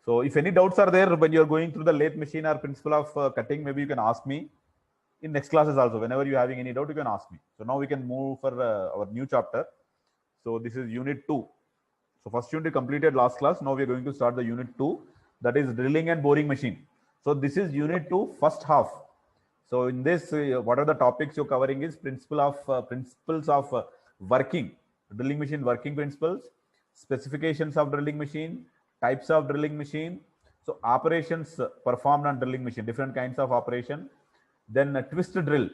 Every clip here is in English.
So if any doubts are there when you're going through the lathe machine or principle of cutting, maybe you can ask me in next classes also. Whenever you're having any doubt, you can ask me. So now we can move for our new chapter. So this is unit 2. So first unit completed last class. Now we are going to start the unit 2, that is drilling and boring machine. So this is unit 2 first half. So in this, what are the topics you're covering is principles of working, drilling machine working principles, specifications of drilling machine, types of drilling machine, so operations performed on drilling machine, different kinds of operation, then a twist drill.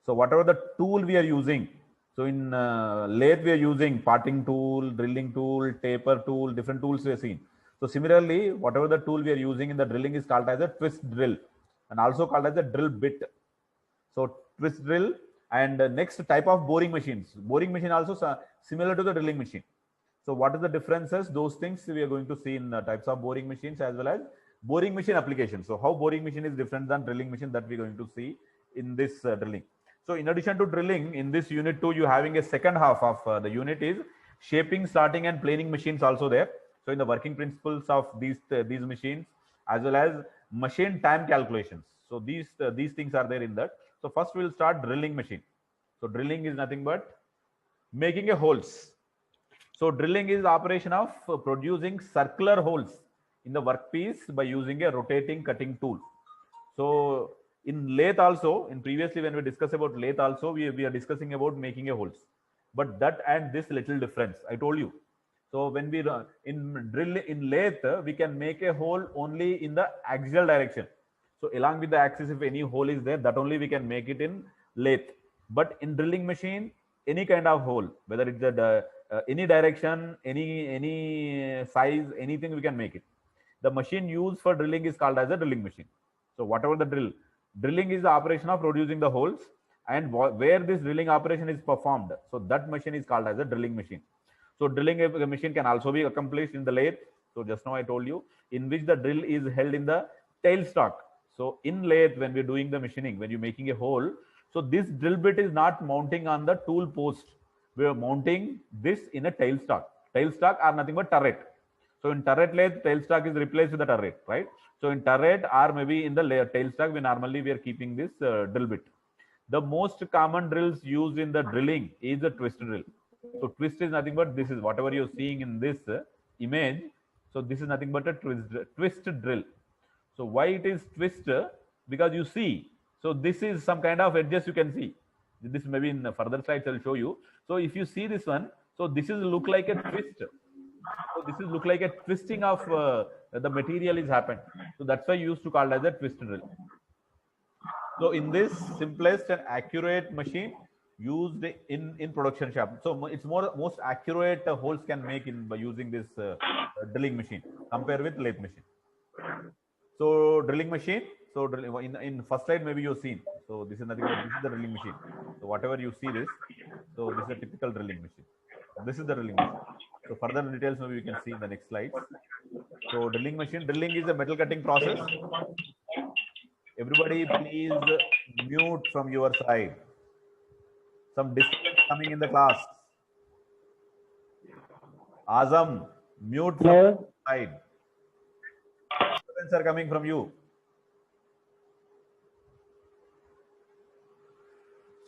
So whatever the tool we are using, so in lathe we are using parting tool, drilling tool, taper tool, different tools we have seen. So similarly, whatever the tool we are using in the drilling is called as a twist drill and also called as a drill bit. So twist drill and next type of boring machines. Boring machine also similar to the drilling machine. So what is the differences? Those things we are going to see in types of boring machines as well as boring machine application. So how boring machine is different than drilling machine, that we're going to see in this drilling. So in addition to drilling, in this unit 2, you having a second half of the unit is shaping, starting and planing machines also there. So in the working principles of these machines as well as machine time calculations. So these things are there in that. So first we'll start drilling machine. So drilling is nothing but making a holes. So drilling is operation of producing circular holes in the workpiece by using a rotating cutting tool. So in lathe also, in previously when we discuss about lathe also, we are discussing about making a holes. But that and this little difference, I told you. So when we in lathe, we can make a hole only in the axial direction. So along with the axis, if any hole is there, that only we can make it in lathe. But in drilling machine, any kind of hole, whether it's any direction, any size, anything we can make it. The machine used for drilling is called as a drilling machine. So whatever the drilling is the operation of producing the holes, and where this drilling operation is performed, so that machine is called as a drilling machine. So drilling machine can also be accomplished in the lathe. So just now I told you, in which the drill is held in the tailstock. So in lathe, when we're doing the machining, when you're making a hole, so this drill bit is not mounting on the tool post. We are mounting this in a tailstock. Tailstock are nothing but turret. So in turret lathe, tailstock is replaced with the turret, right? So in turret or maybe in the tailstock, we are keeping this drill bit. The most common drills used in the drilling is a twist drill. So twist is nothing but this is whatever you're seeing in this image. So this is nothing but a twist drill. So why it is twist? Because you see, so this is some kind of edges you can see. This maybe in further slides I'll show you. So if you see this one, so this is look like a twist. So this is look like a twisting of the material is happened. So that's why you used to call it as a twist drill. So in this simplest and accurate machine used in production shop. So it's most accurate holes can make in by using this drilling machine compared with lathe machine. So drilling machine. So in first slide maybe you've seen. So this is nothing but this is the drilling machine. So whatever you see this, so this is a typical drilling machine. This is the drilling machine. So further details maybe you can see in the next slide. So drilling machine. Drilling is a metal cutting process. Everybody please mute from your side. Some disturbance coming in the class. Azam, mute from your side. Disturbance are coming from you.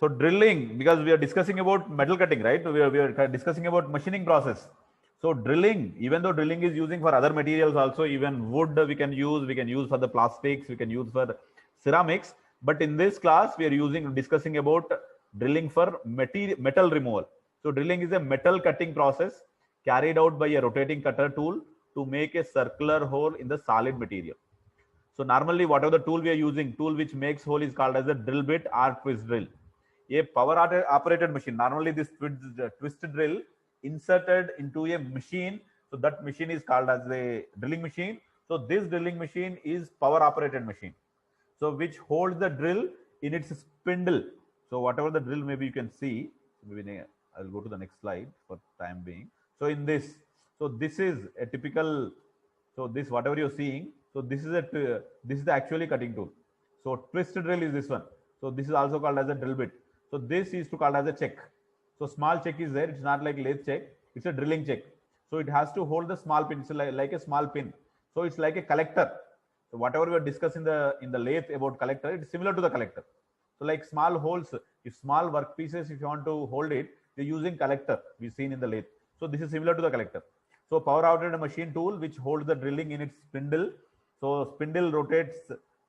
So drilling, because we are discussing about metal cutting, right? We are discussing about machining process. So drilling, even though drilling is using for other materials also, even wood we can use for the plastics, we can use for ceramics. But in this class, we are discussing about drilling for metal removal. So drilling is a metal cutting process carried out by a rotating cutter tool to make a circular hole in the solid material. So normally, whatever the tool we are using, tool which makes hole is called as a drill bit or twist drill. A power operated machine. Normally, this twist drill inserted into a machine. So that machine is called as a drilling machine. So this drilling machine is power operated machine. So which holds the drill in its spindle. So whatever the drill maybe you can see. Maybe I'll go to the next slide for time being. So in this, so this is a typical. So this whatever you're seeing. So this is the actually cutting tool. So twist drill is this one. So this is also called as a drill bit. So this is to called as a check. So small check is there. It's not like lathe check. It's a drilling check. So it has to hold the small pin. So like a small pin. So it's like a collector. So whatever we are discussing in the lathe about collector, it's similar to the collector. So like small holes, if small workpieces, if you want to hold it, you're using collector we've seen in the lathe. So this is similar to the collector. So power operated machine tool which holds the drilling in its spindle. So spindle rotates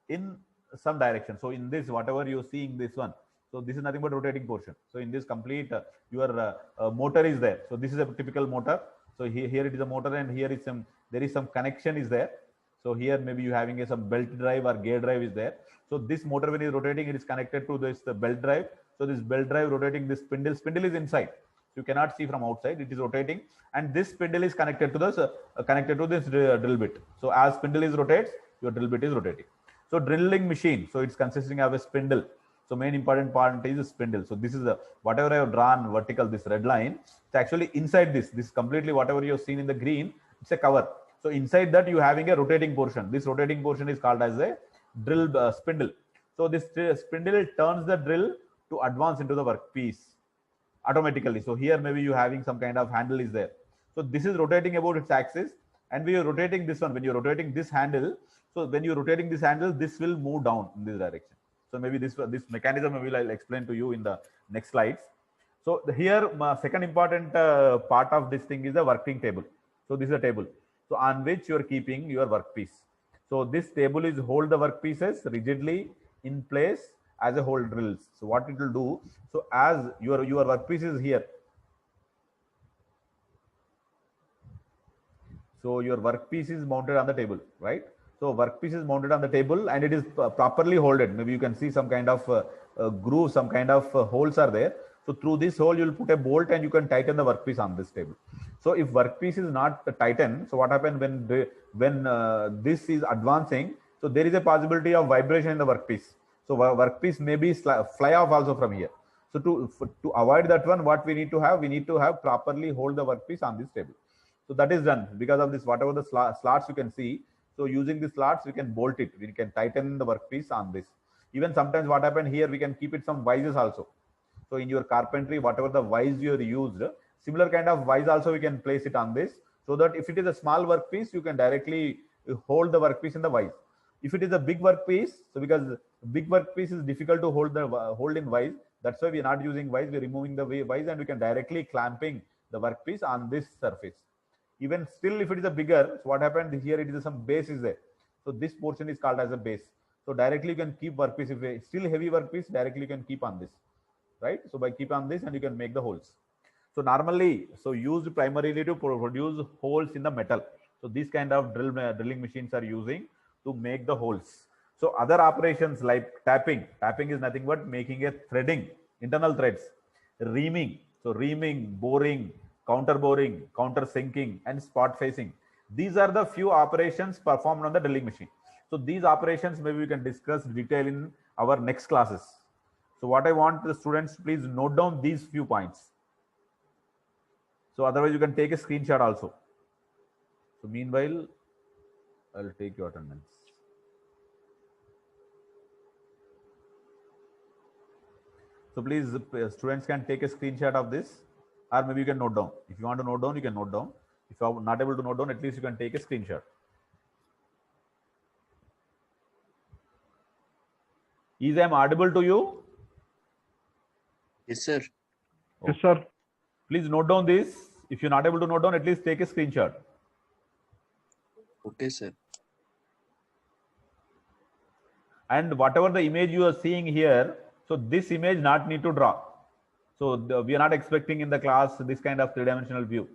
in some direction. So in this, whatever you're seeing this one, so this is nothing but rotating portion. So in this complete, your motor is there. So this is a typical motor. So here it is a motor, and here is there is some connection is there. So here maybe you having some belt drive or gear drive is there. So this motor when is rotating, it is connected to this belt drive. So this belt drive rotating this spindle. Spindle is inside. You cannot see from outside. It is rotating, and this spindle is connected to this drill bit. So as spindle is rotates, your drill bit is rotating. So drilling machine. So it's consisting of a spindle. So main important part is a spindle. So this is whatever I have drawn vertical, this red line. It's actually inside this. This completely whatever you have seen in the green. It's a cover. So inside that you having a rotating portion. This rotating portion is called as a drill spindle. So this spindle turns the drill to advance into the workpiece automatically. So here maybe you having some kind of handle is there. So this is rotating about its axis, and when you're rotating this one, when you're rotating this handle, so when you're rotating this handle, this will move down in this direction. So maybe this mechanism maybe I'll explain to you in the next slides. So here second important part of this thing is the working table. So this is a table, so on which you are keeping your workpiece. So this table is hold the workpieces rigidly in place as a whole drills. So what it will do, so as your workpiece is here, so your workpiece is mounted on the table, right? So workpiece is mounted on the table and it is properly holded. Maybe you can see some kind of groove, some kind of holes are there. So through this hole, you'll put a bolt and you can tighten the workpiece on this table. So if workpiece is not tightened, so what happens when this is advancing? So there is a possibility of vibration in the workpiece. So workpiece may be fly off also from here. So to avoid that one, what we need to have properly hold the workpiece on this table. So that is done because of this. Whatever the slots you can see. So using the slots, we can bolt it. We can tighten the workpiece on this. Even sometimes what happened here, we can keep it some vices also. So in your carpentry, whatever the vise you are used, similar kind of vise also we can place it on this, so that if it is a small workpiece, you can directly hold the workpiece in the vise. If it is a big workpiece, so because big workpiece is difficult to hold in vise, that's why we are not using vise. We are removing the vise and we can directly clamping the workpiece on this surface. Even still, if it is a bigger, so what happened here, it is some base is there. So this portion is called as a base. So directly you can keep workpiece. If it's still heavy workpiece, directly you can keep on this, right? So by keep on this and you can make the holes. So normally, so used primarily to produce holes in the metal. So these kind of drilling machines are using to make the holes. So other operations like tapping is nothing but making a threading, internal threads, reaming. So reaming, boring, counter boring, counter sinking, and spot facing. These are the few operations performed on the drilling machine. So these operations maybe we can discuss detail in our next classes. So what I want the students, please note down these few points. So otherwise you can take a screenshot also. So meanwhile, I'll take your attendance. So please, students can take a screenshot of this, or maybe you can note down. If you want to note down, you can note down. If you are not able to note down, at least you can take a screenshot. Is I am audible to you? Yes, sir. Yes, sir. Please note down this. If you're not able to note down, at least take a screenshot. Okay, sir. And whatever the image you are seeing here, so this image not need to draw. So we are not expecting in the class this kind of three-dimensional view,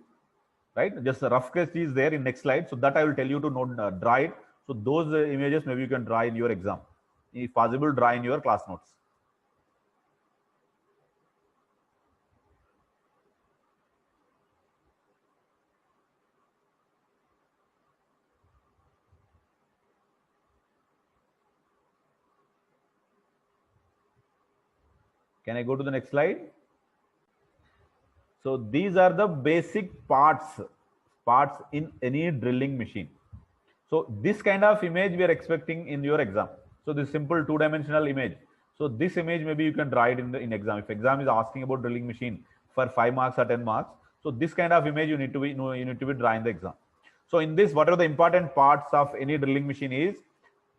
right? Just a rough sketch is there in next slide. So that I will tell you to note, draw it. So those images maybe you can draw in your exam. If possible, draw in your class notes. Can I go to the next slide? So these are the basic parts in any drilling machine. So this kind of image we are expecting in your exam. So this simple two-dimensional image. So this image maybe you can draw it in exam. If exam is asking about drilling machine for 5 marks or 10 marks, so this kind of image you need to be drawing the exam. So in this, what are the important parts of any drilling machine is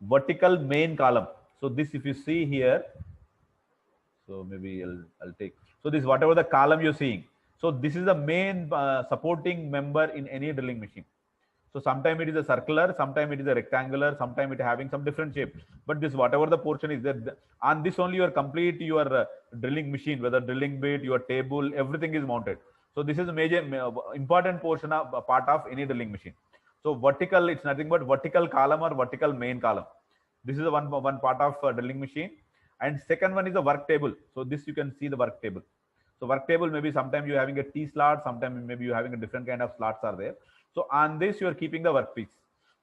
vertical main column. So this, if you see here, so maybe I'll take, so this whatever the column you're seeing, so this is the main supporting member in any drilling machine. So sometimes it is a circular, sometimes it is a rectangular, sometimes it having some different shape. But this whatever the portion is that on this only your complete your drilling machine, whether drilling bit, your table, everything is mounted. So this is a major important portion of part of any drilling machine. So vertical, it's nothing but vertical column or vertical main column. This is the one part of drilling machine. And second one is the work table. So this you can see the work table. So work table, maybe sometimes you're having a T slot, sometimes maybe you're having a different kind of slots are there. So on this you are keeping the workpiece.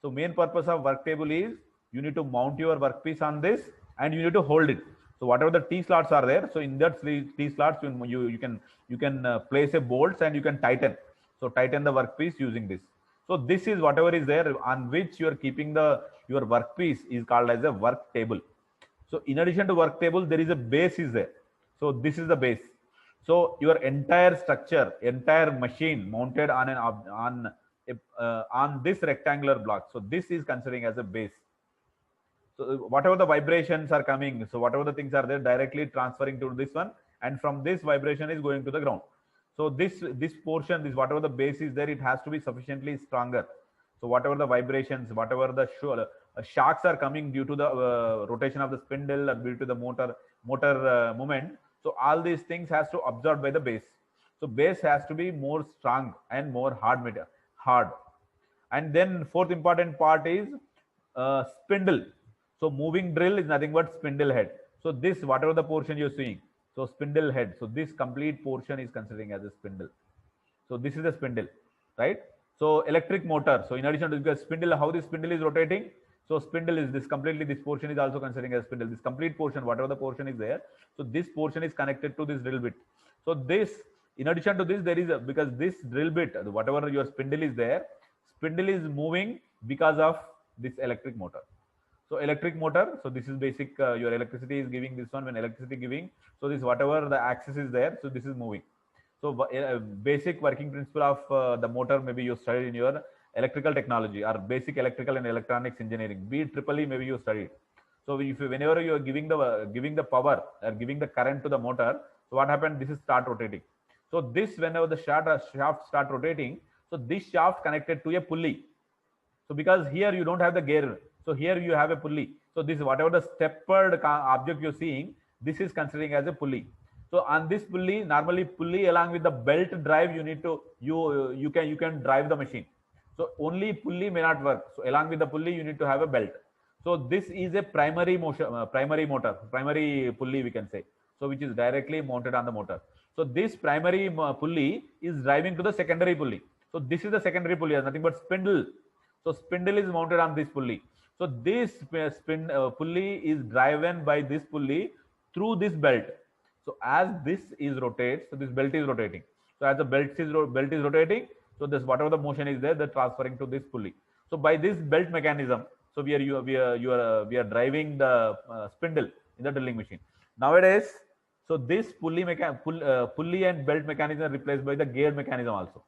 So main purpose of work table is you need to mount your workpiece on this and you need to hold it. So whatever the T slots are there, so in that T slots you can place a bolts and you can tighten. So tighten the workpiece using this. So this is whatever is there on which you are keeping your workpiece is called as a work table. So in addition to work table, there is a base is there. So this is the base. So your entire structure, entire machine mounted on this rectangular block. So this is considering as a base. So whatever the vibrations are coming, so whatever the things are there directly transferring to this one, and from this vibration is going to the ground. So this portion, this whatever the base is there, it has to be sufficiently stronger. So whatever the vibrations, whatever the shocks are coming due to the rotation of the spindle or due to the motor movement, so all these things has to absorb by the base. So base has to be more strong and more hard. And then fourth important part is spindle. So moving drill is nothing but spindle head. So this whatever the portion you're seeing, so spindle head. So this complete portion is considering as a spindle. So this is the spindle, right? So electric motor. So in addition to the spindle, how this spindle is rotating. So spindle is this completely, this portion is also considering as spindle. This complete portion, whatever the portion is there. So this portion is connected to this drill bit. So this, in addition to this, there is because this drill bit, whatever your spindle is there, spindle is moving because of this electric motor. So electric motor, so this is basic, your electricity is giving this one when electricity giving. So this whatever the axis is there, so this is moving. So basic working principle of the motor, maybe you studied in your electrical technology or basic electrical and electronics engineering, BEE, maybe you studied. So if whenever you are giving the power or giving the current to the motor, so what happened? This is start rotating. So this whenever the shaft start rotating, so this shaft connected to a pulley. So because here you don't have the gear, so here you have a pulley. So this whatever the steppered object you're seeing, this is considering as a pulley. So on this pulley, normally pulley along with the belt drive, you need to you can drive the machine. So only pulley may not work. So along with the pulley, you need to have a belt. So this is a primary motor, primary pulley we can say. So which is directly mounted on the motor. So this primary pulley is driving to the secondary pulley. So this is the secondary pulley, nothing but spindle. So spindle is mounted on this pulley. So this pulley is driven by this pulley through this belt. So as this is rotates, so this belt is rotating. So as the belt is rotating, so this whatever the motion is there, they're transferring to this pulley. So by this belt mechanism, so we are driving the spindle in the drilling machine. Nowadays, so this pulley and belt mechanism replaced by the gear mechanism also.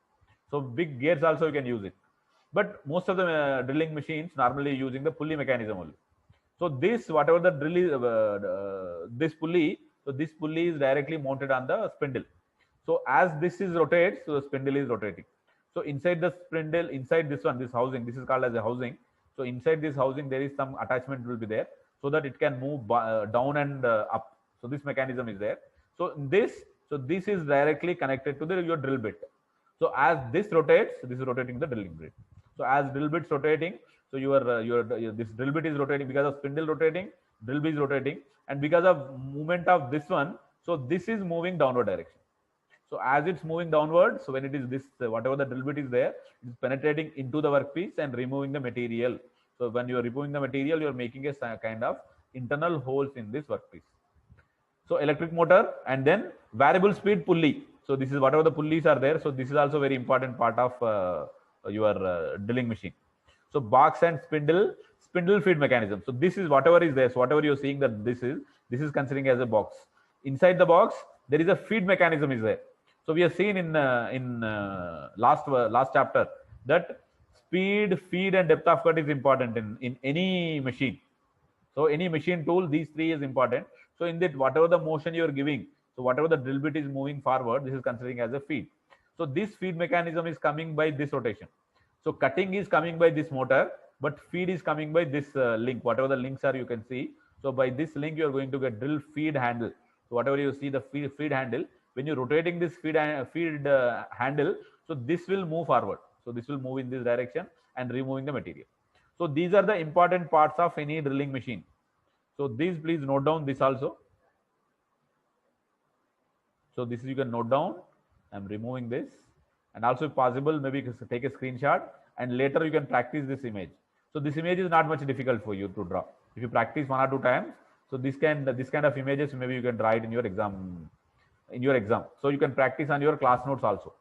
So big gears also you can use it. But most of the drilling machines normally using the pulley mechanism only. So this whatever the drill is, this pulley, so this pulley is directly mounted on the spindle. So as this is rotates, so the spindle is rotating. So inside the spindle, inside this one, this housing, this is called as a housing. So inside this housing, there is some attachment will be there so that it can move down and up. So this mechanism is there. So this is directly connected to your drill bit. So as this rotates, this is rotating the drilling bit. So as drill bit's rotating, so this drill bit is rotating because of spindle rotating, drill bit is rotating, and because of movement of this one, so this is moving downward direction. So as it's moving downward, so when it is this, whatever the drill bit is there, it's penetrating into the workpiece and removing the material. So when you are removing the material, you are making a kind of internal holes in this workpiece. So electric motor and then variable speed pulley. So this is whatever the pulleys are there. So this is also very important part of your drilling machine. So box and spindle feed mechanism. So this is whatever is there. So whatever you're seeing that this is considering as a box. Inside the box, there is a feed mechanism is there. So we have seen in last chapter that speed, feed, and depth of cut is important in any machine. So any machine tool, these three is important. So in that, whatever the motion you are giving, so whatever the drill bit is moving forward, this is considering as a feed. So this feed mechanism is coming by this rotation. So cutting is coming by this motor, but feed is coming by this link. Whatever the links are, you can see. So by this link, you are going to get drill feed handle. So whatever you see the feed handle, when you're rotating this feed handle, so this will move forward. So this will move in this direction and removing the material. So these are the important parts of any drilling machine. So these, please note down this also. So this you can note down. I'm removing this, and also if possible, maybe take a screenshot, and later you can practice this image. So this image is not much difficult for you to draw. If you practice 1 or 2 times, so this kind of images maybe you can draw it in your exam. So you can practice on your class notes also.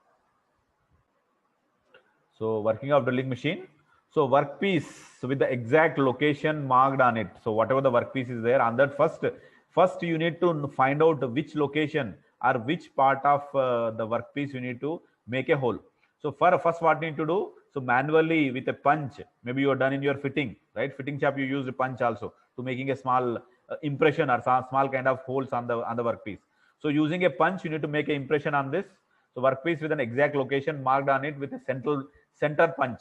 So working of drilling machine. So workpiece with the exact location marked on it. So whatever the workpiece is there, on that first you need to find out which location or which part of the workpiece you need to make a hole. So first what you need to do, so manually with a punch, maybe you are done in your fitting, right? Fitting shop, you use a punch also to making a small impression or small kind of holes on the workpiece. So using a punch, you need to make an impression on this. So workpiece with an exact location marked on it with a center punch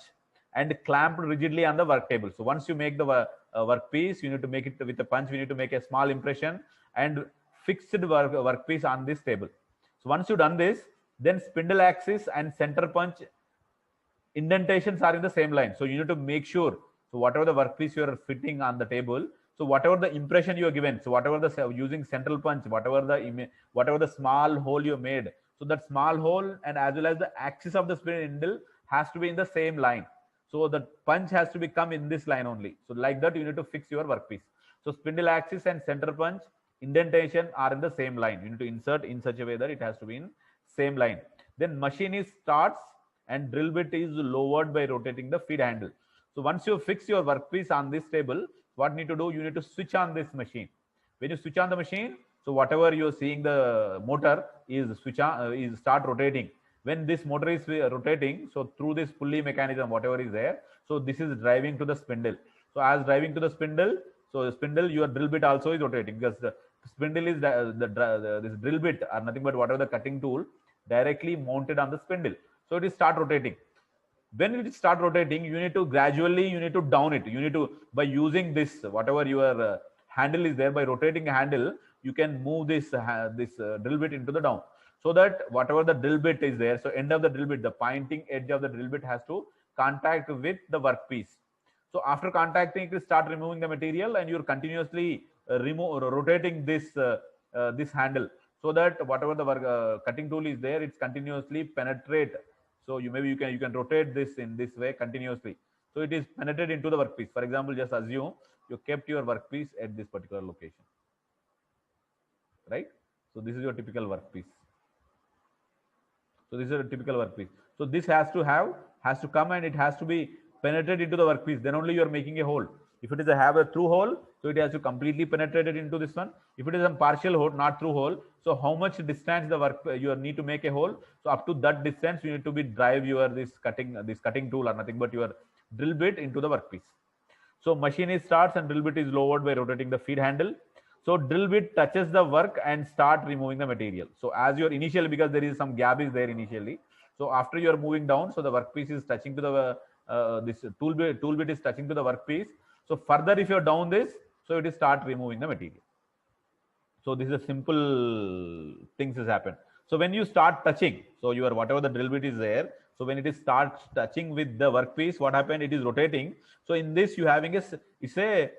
and clamped rigidly on the work table. So once you make the workpiece, you need to make it with a punch. We need to make a small impression and fixed workpiece on this table. So once you've done this, then spindle axis and center punch indentations are in the same line. So you need to make sure, so whatever the workpiece you are fitting on the table, so whatever the impression you are given, so whatever the using central punch, whatever the small hole you made, so that small hole and as well as the axis of the spindle has to be in the same line. So the punch has to become in this line only. So like that, you need to fix your workpiece. So spindle axis and center punch indentation are in the same line. You need to insert in such a way that it has to be in same line. Then machine is starts and drill bit is lowered by rotating the feed handle. So once you fix your workpiece on this table, what you need to do, you need to switch on this machine. When you switch on the machine, so whatever you're seeing the motor is switch on, is start rotating. When this motor is rotating, so through this pulley mechanism, whatever is there, so this is driving to the spindle. So as driving to the spindle, so the spindle, your drill bit also is rotating, because the spindle is this drill bit are nothing but whatever the cutting tool directly mounted on the spindle. So it is start rotating. When it start rotating, you need to gradually, you need to down it. You need to, by using this, whatever your handle is there, by rotating a handle, you can move this drill bit into the down. So that whatever the drill bit is there, so end of the drill bit, the pointing edge of the drill bit has to contact with the workpiece. So after contacting, it will start removing the material, and you're continuously rotating this handle, so that whatever the cutting tool is there, it's continuously penetrate. So you can rotate this in this way continuously. So it is penetrated into the workpiece. For example, just assume you kept your workpiece at this particular location, right? So this is your typical workpiece. So this is a typical workpiece. So this has to come and it has to be penetrated into the workpiece. Then only you are making a hole. If it is have a through hole, so it has to completely penetrate it into this one. If it is a partial hole, not through hole, so how much distance you need to make a hole? So up to that distance, you need to drive your this cutting tool or nothing but your drill bit into the workpiece. So machine is starts and drill bit is lowered by rotating the feed handle. So drill bit touches the work and start removing the material. So as your initial, because there is some gap is there initially. So after you are moving down, so the workpiece is touching to the this tool bit is touching to the workpiece. So further, if you're down this, so it is start removing the material. So this is a simple things has happened. So when you start touching, so your whatever the drill bit is there, so when it is starts touching with the workpiece, what happened? It is rotating. So in this, you having it's a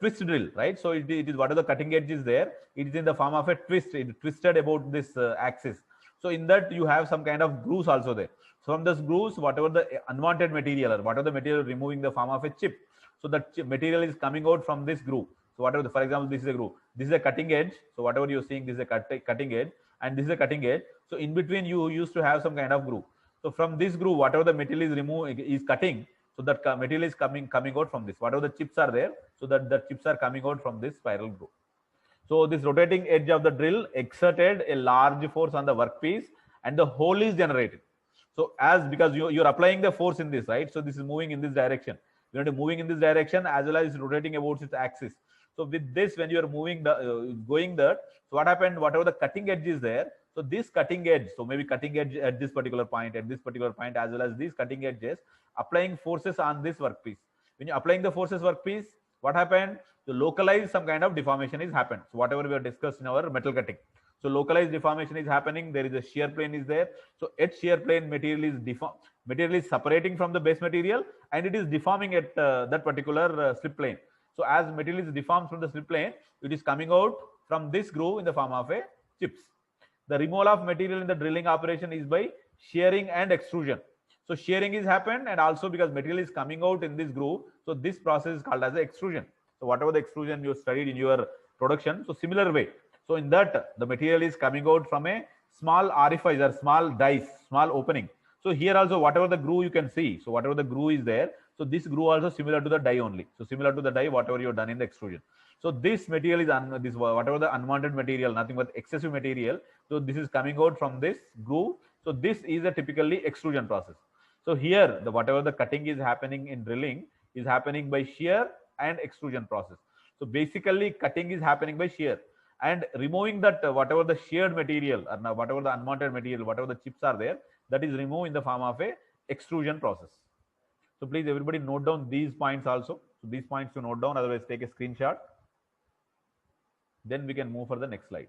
twist drill, right? So it is whatever the cutting edge is there, it is in the form of a twist. It twisted about this axis. So in that, you have some kind of grooves also there. So from this grooves, whatever the unwanted material or whatever the material removing the form of a chip, so that material is coming out from this groove. So whatever, for example, this is a groove, this is a cutting edge. So whatever you're seeing, this is a cutting edge, and this is a cutting edge. So in between, you used to have some kind of groove. So from this groove, whatever the material is cutting, so that material is coming out from this. Whatever the chips are there, so that the chips are coming out from this spiral groove. So this rotating edge of the drill exerted a large force on the workpiece, and the hole is generated. So because you're applying the force in this, right? So this is moving in this direction. You're moving in this direction as well as rotating about its axis. So with this, when you're moving going there, so what happened? Whatever the cutting edge is there, so this cutting edge, so maybe cutting edge at this particular point, as well as these cutting edges, applying forces on this workpiece. When you're applying the forces workpiece, what happened? To localize some kind of deformation is happened. So whatever we have discussed in our metal cutting. So localized deformation is happening. There is a shear plane is there. So at shear plane, material is separating from the base material, and it is deforming at that particular slip plane. So as material is deformed from the slip plane, it is coming out from this groove in the form of a chips. The removal of material in the drilling operation is by shearing and extrusion. So shearing is happened, and also because material is coming out in this groove, so this process is called as extrusion. So whatever the extrusion you studied in your production, so similar way. So in that, the material is coming out from a small orifice or small dice, small opening. So here also, whatever the groove you can see, so whatever the groove is there, so this groove also similar to the die only. So similar to the die, whatever you have done in the extrusion. So this material is whatever the unwanted material, nothing but excessive material. So this is coming out from this groove. So this is a typically extrusion process. So here, whatever the cutting is happening in drilling is happening by shear and extrusion process. So basically, cutting is happening by shear, and removing that whatever the sheared material or whatever the unwanted material, whatever the chips are there, that is removed in the form of a extrusion process. So please everybody note down these points also. So these points to note down, otherwise take a screenshot. Then we can move for the next slide.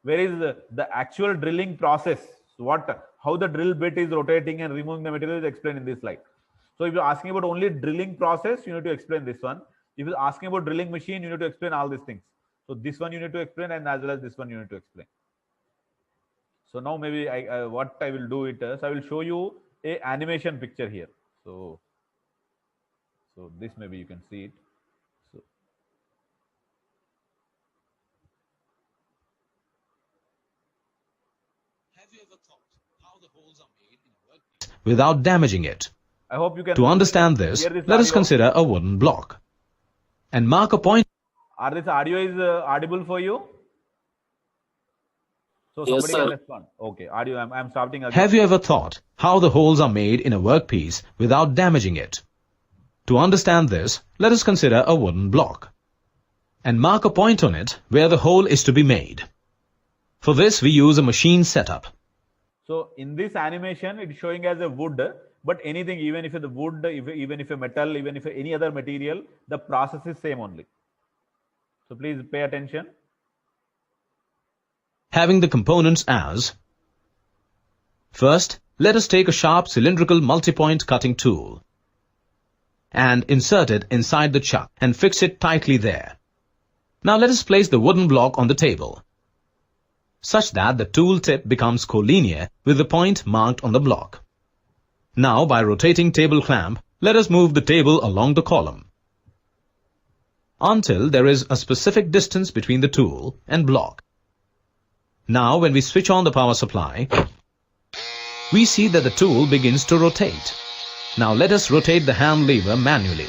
Where is the actual drilling process? How the drill bit is rotating and removing the material is explained in this slide. So if you're asking about only drilling process, you need to explain this one. If you're asking about drilling machine, you need to explain all these things. So this one you need to explain, and as well as this one you need to explain. So now maybe what I will do is I will show you a animation picture here. So this maybe you can see it. So have you ever thought how the holes are made in a workpiece without damaging it? I hope you can. To understand this, let us consider a wooden block and mark a point. Are this audio is audible for you? So Yes, somebody can sir. respond. Okay, audio. I'm starting again. Have you ever thought how the holes are made in a workpiece without damaging it? To understand this, let us consider a wooden block and mark a point on it where the hole is to be made. For this, we use a machine setup. So in this animation, it's showing as a wood, but anything, even if it's the wood, even if a metal, even if any other material, the process is same only. So please pay attention. Having the components as: first, let us take a sharp cylindrical multi-point cutting tool and insert it inside the chuck and fix it tightly there. Now let us place the wooden block on the table, such that the tool tip becomes collinear with the point marked on the block. Now by rotating table clamp, let us move the table along the column until there is a specific distance between the tool and block. Now when we switch on the power supply, we see that the tool begins to rotate. Now let us rotate the hand lever manually.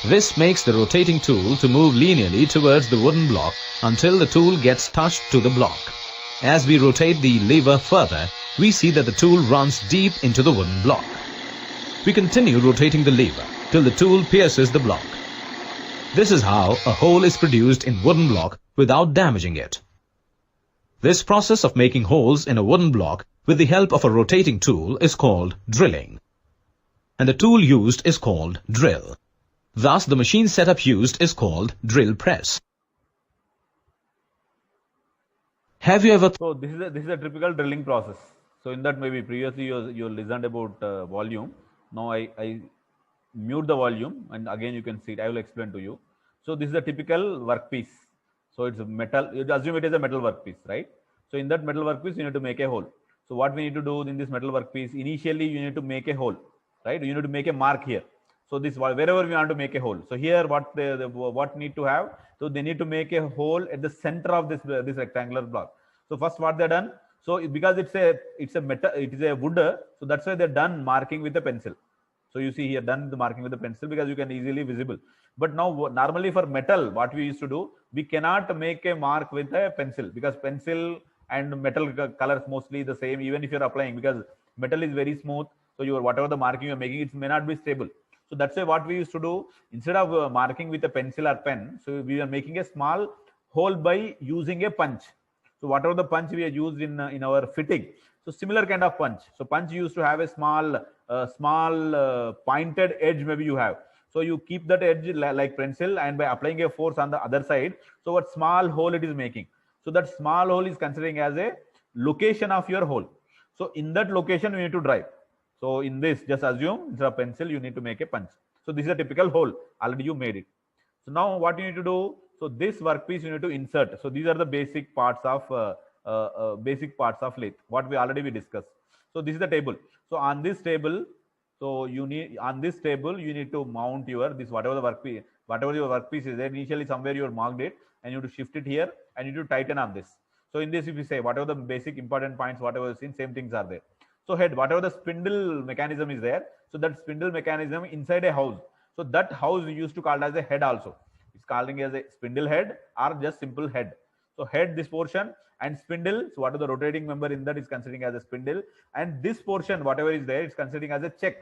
This makes the rotating tool to move linearly towards the wooden block until the tool gets touched to the block. As we rotate the lever further, we see that the tool runs deep into the wooden block. We continue rotating the lever till the tool pierces the block. This is how a hole is produced in wooden block without damaging it. This process of making holes in a wooden block with the help of a rotating tool is called drilling, and the tool used is called drill. Thus, the machine setup used is called drill press. Have you ever... So this is a typical drilling process. So in that, maybe previously you listened about volume. Now I mute the volume, and again you can see it. I will explain to you. So this is a typical workpiece. So it's a metal. You assume it is a metal workpiece, right? So in that metal workpiece, you need to make a hole. So what we need to do in this metal workpiece, initially you need to make a hole, right? You need to make a mark here. So this, wherever we want to make a hole. So here what need to have? So they need to make a hole at the center of this rectangular block. So first what they done? So because it's a metal, it is a wood. So that's why they're done marking with a pencil. So you see here done the marking with a pencil because you can easily visible. But now normally for metal, what we used to do, we cannot make a mark with a pencil because pencil and metal colors mostly the same, even if you're applying, because metal is very smooth. So your whatever the marking you're making, it may not be stable. So that's why what we used to do, instead of marking with a pencil or pen, so we are making a small hole by using a punch. So whatever the punch we have used in our fitting, so similar kind of punch. So punch used to have a small pointed edge maybe you have. So you keep that edge like pencil, and by applying a force on the other side, so what small hole it is making. So that small hole is considering as a location of your hole. So in that location you need to drive. So in this, just assume instead of pencil you need to make a punch. So this is a typical hole. Already you made it. So now what you need to do? So this workpiece you need to insert. So these are the basic parts of lathe. What we discussed. So this is the table. So on this table, so you need to mount your this whatever your workpiece is there. Initially somewhere you marked it, and you have to shift it here, and you need to tighten on this. So in this, if you say whatever the basic important points, whatever is seen, same things are there. So head, whatever the spindle mechanism is there, so that spindle mechanism inside a house. So that house we used to call as a head also. It's calling as a spindle head or just simple head. So head, this portion, and spindle. So what are the rotating member in that is considering as a spindle, and this portion whatever is there, it's considering as a check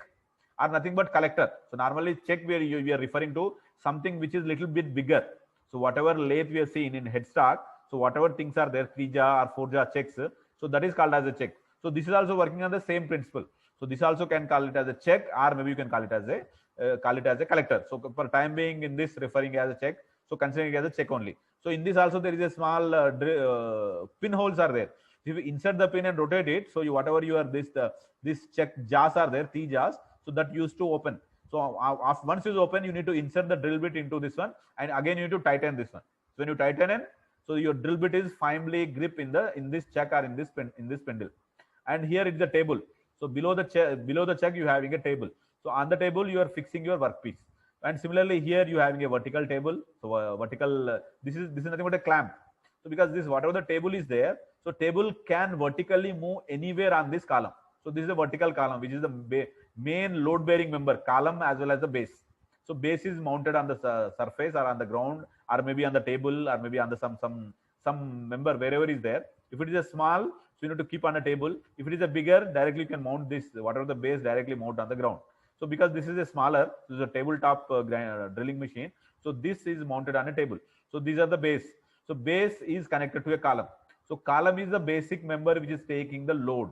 or nothing but collector. So normally check we are referring to something which is little bit bigger. So whatever lathe we are seeing in headstock, so whatever things are there, 3-jaw or 4-jaw checks, so that is called as a check. So this is also working on the same principle. So this also can call it as a check, or maybe you can call it as a collector. So for time being, in this referring as a check, so considering it as a check only. So in this also there is a small pinholes are there. If you insert the pin and rotate it, so you whatever you are this check jaws are there, 3 jaws, so that used to open. So once it's open, you need to insert the drill bit into this one, and again you need to tighten this one. So when you tighten it, so your drill bit is firmly grip in this check or in this spindle. And here is the table. So below the check you having a table. So on the table you are fixing your workpiece. And similarly here you having a vertical table. So this is nothing but a clamp. So because this whatever the table is there, so table can vertically move anywhere on this column. So this is a vertical column, which is the main load bearing member, column as well as the base. So base is mounted on the surface or on the ground, or maybe on the table, or maybe on the some member wherever is there. If it is a small, so you need to keep on a table. If it is a bigger, directly you can mount this whatever the base directly mount on the ground. So because this is a smaller, this is a tabletop drilling machine. So this is mounted on a table. So these are the base. So base is connected to a column. So column is the basic member which is taking the load.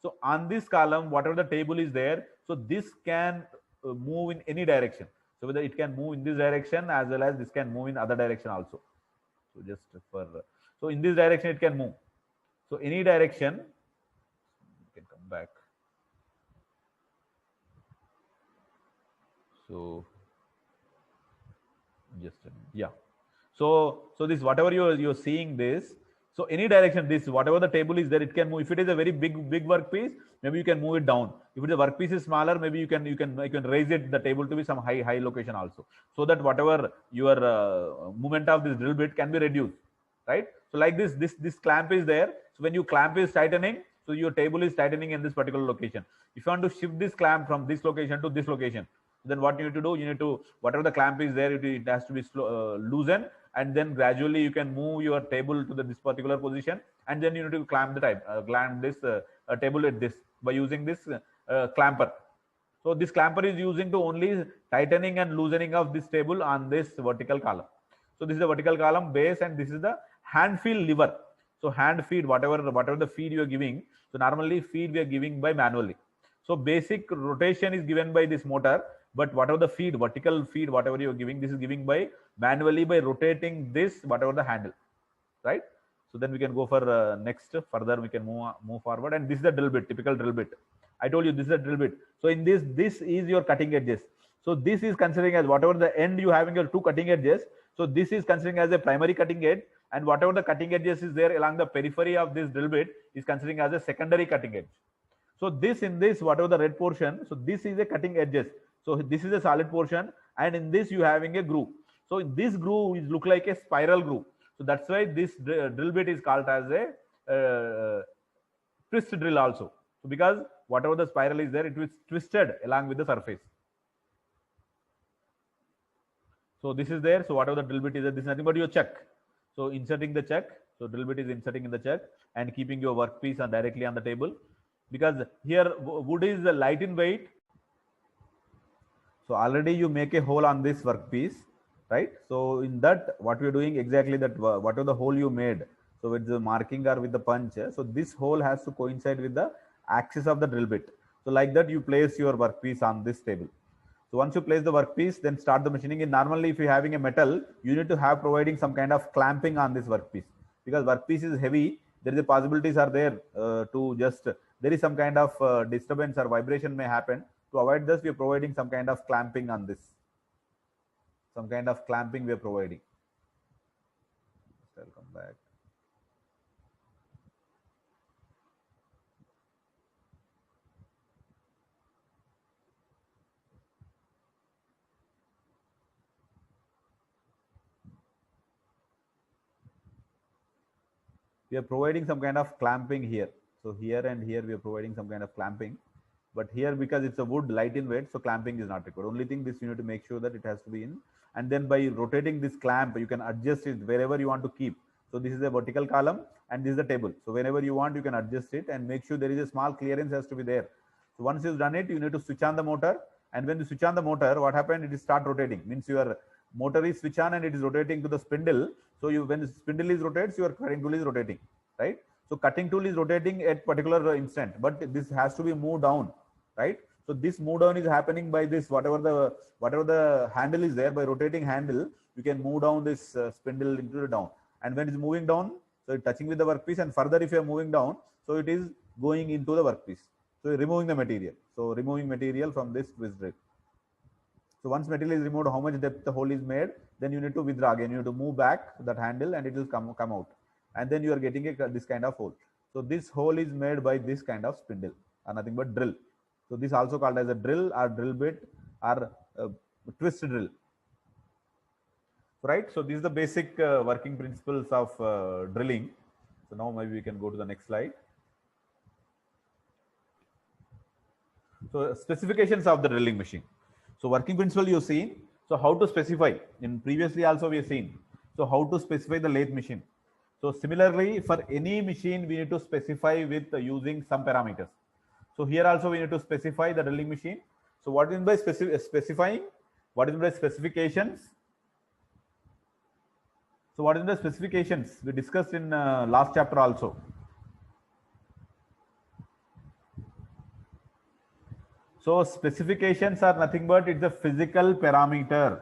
So on this column, whatever the table is there, so this can move in any direction. So whether it can move in this direction as well as this can move in other direction also. So just so in this direction it can move. So any direction, you can come back. So just yeah. So this whatever you're seeing this. So any direction, this whatever the table is there, it can move. If it is a very big workpiece, maybe you can move it down. If the workpiece is smaller, maybe you can raise it the table to be some high location also, so that whatever your movement of this drill bit can be reduced, right? So like this clamp is there. So when you clamp is tightening, so your table is tightening in this particular location. If you want to shift this clamp from this location to this location, then what you need to do, you need to whatever the clamp is there, it has to be loosened, and then gradually you can move your table to this particular position, and then you need to clamp this table at this by using this clamper. So this clamper is using to only tightening and loosening of this table on this vertical column. So this is the vertical column base, and this is the hand feel lever. So hand feed, whatever the feed you are giving. So normally feed we are giving by manually. So basic rotation is given by this motor, but whatever the feed, vertical feed, whatever you are giving, this is giving by manually by rotating this whatever the handle, right? So then we can go for next further. We can move forward, and this is the drill bit, typical drill bit. I told you this is a drill bit. So in this is your cutting edges. So this is considering as whatever the end you having your two cutting edges. So this is considering as a primary cutting edge, and whatever the cutting edges is there along the periphery of this drill bit is considering as a secondary cutting edge. So this in this whatever the red portion, so this is a cutting edges. So this is a solid portion, and in this you having a groove. So this groove is look like a spiral groove. So that's why this drill bit is called as a twist drill also. So because whatever the spiral is there, it is twisted along with the surface. So this is there. So whatever the drill bit is there, this is nothing but your chuck. So inserting the chuck. So drill bit is inserting in the chuck and keeping your workpiece directly on the table, because here wood is light in weight. So already you make a hole on this workpiece, right? So in that, what we are doing exactly that, whatever the hole you made, so with the marking or with the punch, so this hole has to coincide with the axis of the drill bit. So like that, you place your workpiece on this table. So once you place the workpiece, then start the machining. And normally, if you're having a metal, you need to have providing some kind of clamping on this workpiece, because workpiece is heavy. There is a possibilities are there to just, there is some kind of disturbance or vibration may happen. To avoid this, we are providing some kind of clamping on this. Some kind of clamping we are providing. I'll come back. We are providing some kind of clamping here. So here and here we are providing some kind of clamping. But here, because it's a wood light in weight, so clamping is not required. Only thing, this you need to make sure that it has to be in. And then by rotating this clamp, you can adjust it wherever you want to keep. So this is a vertical column and this is the table. So whenever you want, you can adjust it and make sure there is a small clearance has to be there. So once you've done it, you need to switch on the motor. And when you switch on the motor, what happened? It is start rotating. Means your motor is switch on and it is rotating to the spindle. So when the spindle is rotates, your cutting tool is rotating, right? So cutting tool is rotating at particular instant, but this has to be moved down, right? So this move down is happening by this, whatever the handle is there, by rotating handle, you can move down this spindle into the down. And when it's moving down, so it's touching with the workpiece, and further if you are moving down, so it is going into the workpiece. So you're removing the material. So removing material from this twist drill. So once material is removed, how much depth the hole is made, then you need to withdraw again. You need to move back that handle and it will come out. And then you are getting this kind of hole. So this hole is made by this kind of spindle or nothing but drill. So this also called as a drill or drill bit or twist drill. Right. So this is the basic working principles of drilling. So now maybe we can go to the next slide. So specifications of the drilling machine. So working principle you've seen. So how to specify, in previously also we have seen. So how to specify the lathe machine. So similarly, for any machine, we need to specify with using some parameters. So here also we need to specify the drilling machine. So what is by specifying? What is by specifications? So what is the specifications? We discussed in last chapter also. So specifications are nothing but it's a physical parameter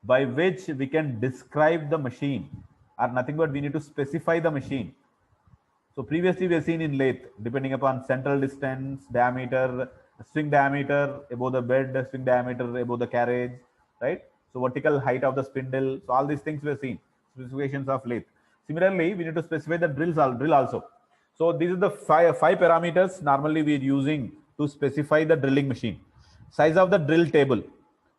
by which we can describe the machine, or nothing but we need to specify the machine. So previously we have seen in lathe, depending upon central distance, diameter, swing diameter above the bed, swing diameter above the carriage, right? So vertical height of the spindle. So all these things we have seen, specifications of lathe. Similarly, we need to specify the drill also. So these are the five parameters normally we are using to specify the drilling machine. Size of the drill table.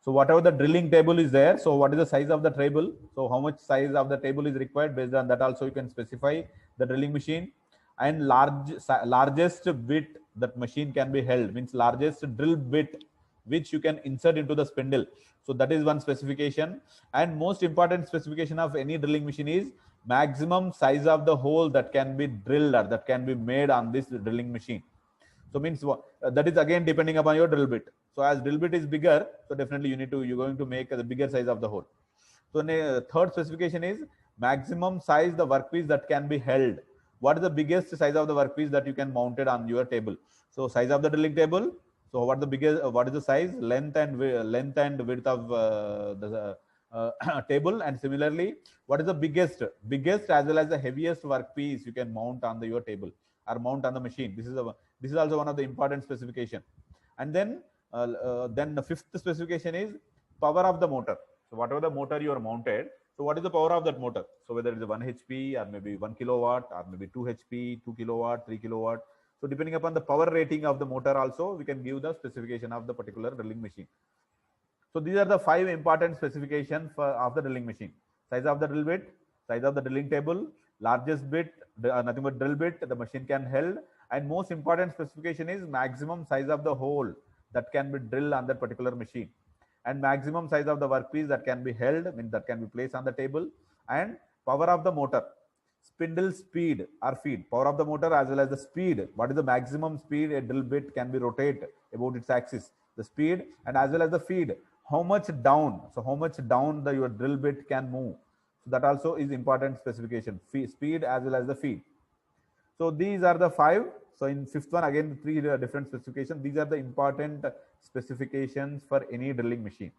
So whatever the drilling table is there, so what is the size of the table? So how much size of the table is required, based on that also you can specify the drilling machine. And largest bit that machine can be held, means largest drill bit which you can insert into the spindle. So that is one specification. And most important specification of any drilling machine is maximum size of the hole that can be drilled or that can be made on this drilling machine. So means that is again depending upon your drill bit. So as drill bit is bigger, so definitely you're going to make the bigger size of the hole. So third specification is maximum size the workpiece that can be held. What is the biggest size of the workpiece that you can mount it on your table? So size of the drilling table. So what is the size, length and width of the table? And similarly, what is the biggest as well as the heaviest workpiece you can mount on your table or mount on the machine? This is also one of the important specification. And then the fifth specification is power of the motor. So whatever the motor you are mounted, so what is the power of that motor? So whether it is 1 HP or maybe 1 kilowatt or maybe 2 HP, 2 kilowatt, 3 kilowatt. So depending upon the power rating of the motor also, we can give the specification of the particular drilling machine. So these are the 5 important specifications of the drilling machine. Size of the drill bit, size of the drilling table, largest bit, nothing but drill bit the machine can held, and most important specification is maximum size of the hole that can be drilled on that particular machine, and maximum size of the workpiece that can be held, means that can be placed on the table, and power of the motor. spindle speed or feed, power of the motor as well as the speed. What is the maximum speed a drill bit can be rotate about its axis? The speed and as well as the feed. How much down? So how much down your drill bit can move? So that also is important specification. Speed as well as the feed. So these are the 5. So in 5th one again 3 different specifications. These are the important specifications for any drilling machine.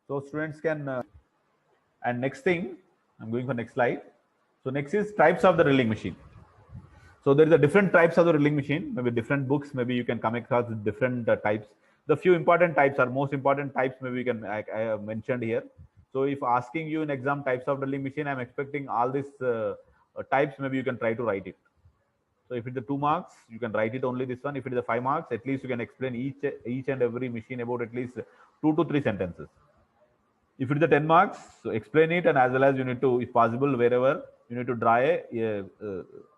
So students can and next thing I'm going for next slide. So next is types of the drilling machine. So there is a different types of the drilling machine, maybe different books, maybe you can come across with different types. The few important types are most important types, maybe you can I have mentioned here. So if asking you in exam types of drilling machine, I'm expecting all these types, maybe you can try to write it. So if it's the 2 marks, you can write it only this one. If it is a 5 marks, at least you can explain each and every machine about at least 2 to 3 sentences. If it is the 10 marks, so explain it, and as well as you need to, if possible, wherever you need to draw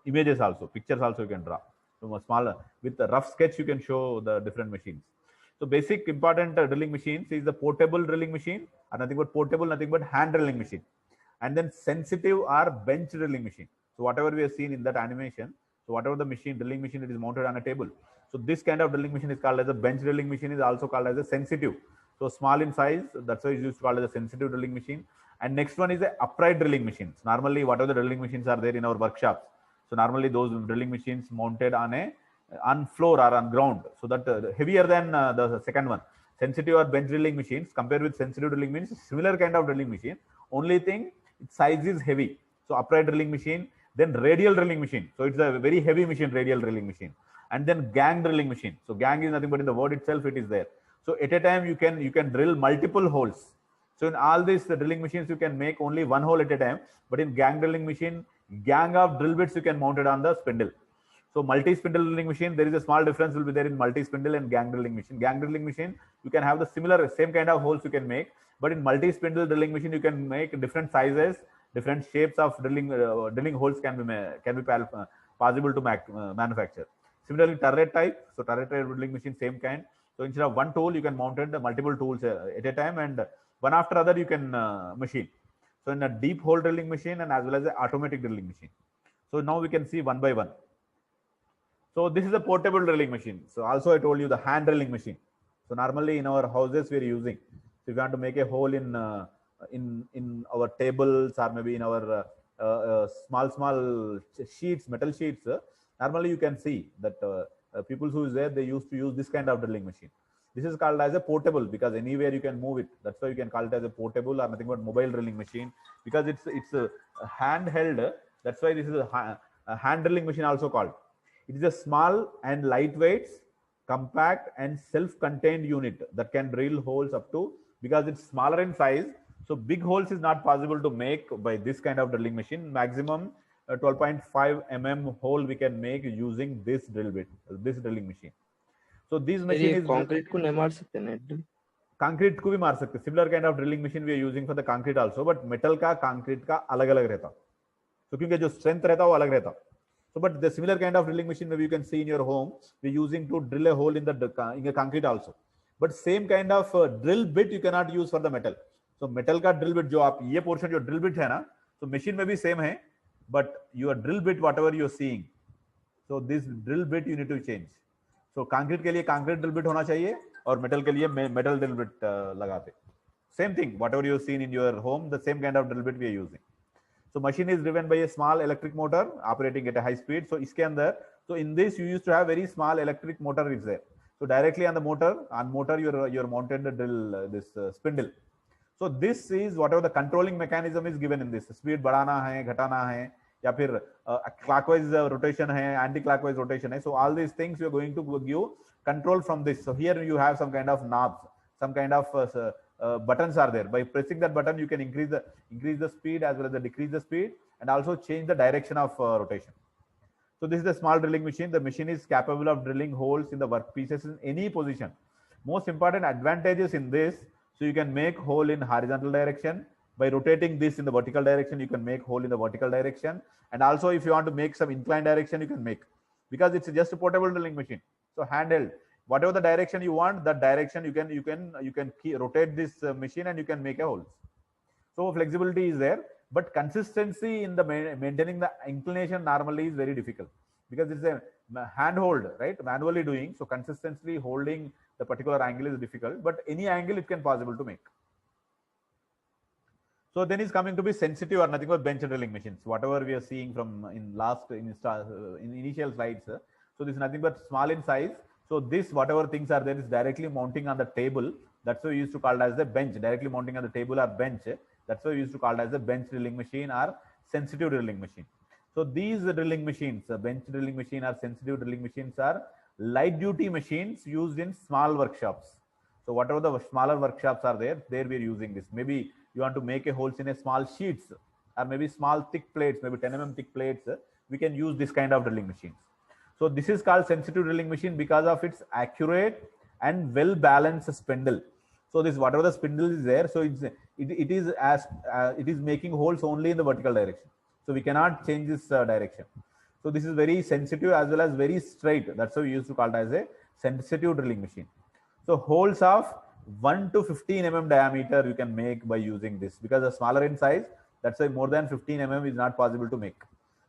images also, pictures also you can draw. So smaller with a rough sketch, you can show the different machines. So basic important drilling machines is the portable drilling machine, and nothing but portable, nothing but hand drilling machine, and then sensitive or bench drilling machine. So whatever we have seen in that animation, so whatever the machine, drilling machine, it is mounted on a table. So this kind of drilling machine is called as a bench drilling machine, is also called as a sensitive. So small in size, that's why it's used to called as a sensitive drilling machine. And next one is the upright drilling machines. Normally, whatever the drilling machines are there in our workshops. So normally those drilling machines mounted on floor or on ground. So that heavier than the second one. Sensitive or bench drilling machines compared with sensitive drilling means similar kind of drilling machine. Only thing, its size is heavy. So upright drilling machine, then radial drilling machine. So it's a very heavy machine, radial drilling machine. And then gang drilling machine. So gang is nothing but in the word itself, it is there. So at a time you can drill multiple holes. So in all these drilling machines, you can make only one hole at a time. But in gang drilling machine, gang of drill bits you can mount it on the spindle. So multi-spindle drilling machine, there is a small difference will be there in multi-spindle and gang drilling machine. Gang drilling machine, you can have the same kind of holes you can make. But in multi-spindle drilling machine, you can make different sizes, different shapes of drilling holes can be possible to manufacture. Similarly, turret type. So turret type drilling machine, same kind. So instead of one tool, you can mount it multiple tools at a time, and one after other you can machine. So in a deep hole drilling machine and as well as an automatic drilling machine. So now we can see one by one. So this is a portable drilling machine. So also I told you the hand drilling machine. So normally in our houses we are using. So if you want to make a hole in our tables or maybe in our small sheets, metal sheets, normally you can see that people who is there, they used to use this kind of drilling machine. This is called as a portable because anywhere you can move it. That's why you can call it as a portable or nothing but mobile drilling machine, because it's a handheld. That's why this is a hand drilling machine also called. It is a small and lightweight, compact and self-contained unit that can drill holes up to, because it's smaller in size. So big holes is not possible to make by this kind of drilling machine. Maximum 12.5 mm hole we can make using this drilling machine. So this machine is concrete को नहीं मार सकते ना? concrete को भी मार सकते. Similar kind of drilling machine we are using for the concrete also, but metal का concrete का अलग-अलग रहता. So क्योंकि जो strength रहता वो अलग रहता. So but the similar kind of drilling machine maybe you can see in your home, we're using to drill a hole in the concrete also. But same kind of drill bit you cannot use for the metal. So metal का drill bit जो आप ये portion जो drill bit है ना, so machine में भी same है, but your drill bit whatever you're seeing, so this drill bit you need to change. So concrete के लिए concrete drill bit होना चाहिए और metal के लिए metal drill bit लगाते. Same thing, whatever you've seen in your home, the same kind of drill bit we are using. So machine is driven by a small electric motor operating at a high speed. So इसके अंदर, so in this you used to have very small electric motor is there. So directly on the motor, you're mounted the drill this spindle. So this is whatever the controlling mechanism is given in this. Speed बढ़ाना है, घटाना है, या फिर clockwise rotation है, anti-clockwise rotation है. So all these things we are going to give control from this. So here you have some kind of knobs, some kind of buttons are there. By pressing that button, you can increase the speed as well as decrease the speed, and also change the direction of rotation. So this is the small drilling machine. The machine is capable of drilling holes in the workpieces in any position. Most important advantages in this, so you can make hole in horizontal direction. By rotating this in the vertical direction, you can make hole in the vertical direction. And also if you want to make some inclined direction, you can make, because it's just a portable drilling machine. So handheld, whatever the direction you want, that direction you can rotate this machine and you can make a holes. So flexibility is there. but consistency in the maintaining the inclination normally is very difficult, because it's a handhold, right, manually doing. So consistently holding the particular angle is difficult, but any angle it can possible to make. So then is coming to be sensitive or nothing but bench drilling machines, whatever we are seeing from in initial slides. So this is nothing but small in size. So this, whatever things are there, is directly mounting on the table. That's why we used to call it as the bench, directly mounting on the table or bench. That's why we used to call it as a bench drilling machine or sensitive drilling machine. So these drilling machines, bench drilling machine or sensitive drilling machines, are light duty machines used in small workshops. So whatever the smaller workshops are there we are using this. Maybe you want to make a holes in a small sheets, or maybe small thick plates, maybe 10 mm thick plates. We can use this kind of drilling machines. So this is called sensitive drilling machine because of its accurate and well balanced spindle. So this, whatever the spindle is there, so it is making holes only in the vertical direction. So we cannot change this direction. So this is very sensitive as well as very straight. That's why we used to call it as a sensitive drilling machine. So holes of 1 to 15 mm diameter you can make by using this, because the smaller in size, that's why more than 15 mm is not possible to make.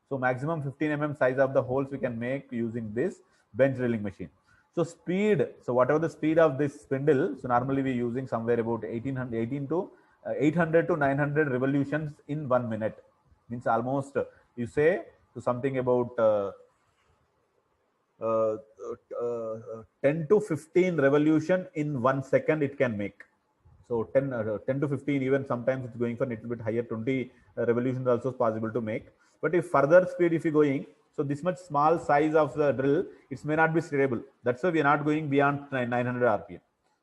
So maximum 15 mm size of the holes we can make using this bench drilling machine. So speed, so whatever the speed of this spindle, so normally we're using somewhere about 800 to 900 revolutions in 1 minute. Means almost, you say, so something about 10 to 15 revolution in 1 second it can make. So 10 to 15, even sometimes it's going for a little bit higher, 20 revolutions also is possible to make. But if further speed, if you're going, so this much small size of the drill, it may not be stable. That's why we are not going beyond 900 RPM.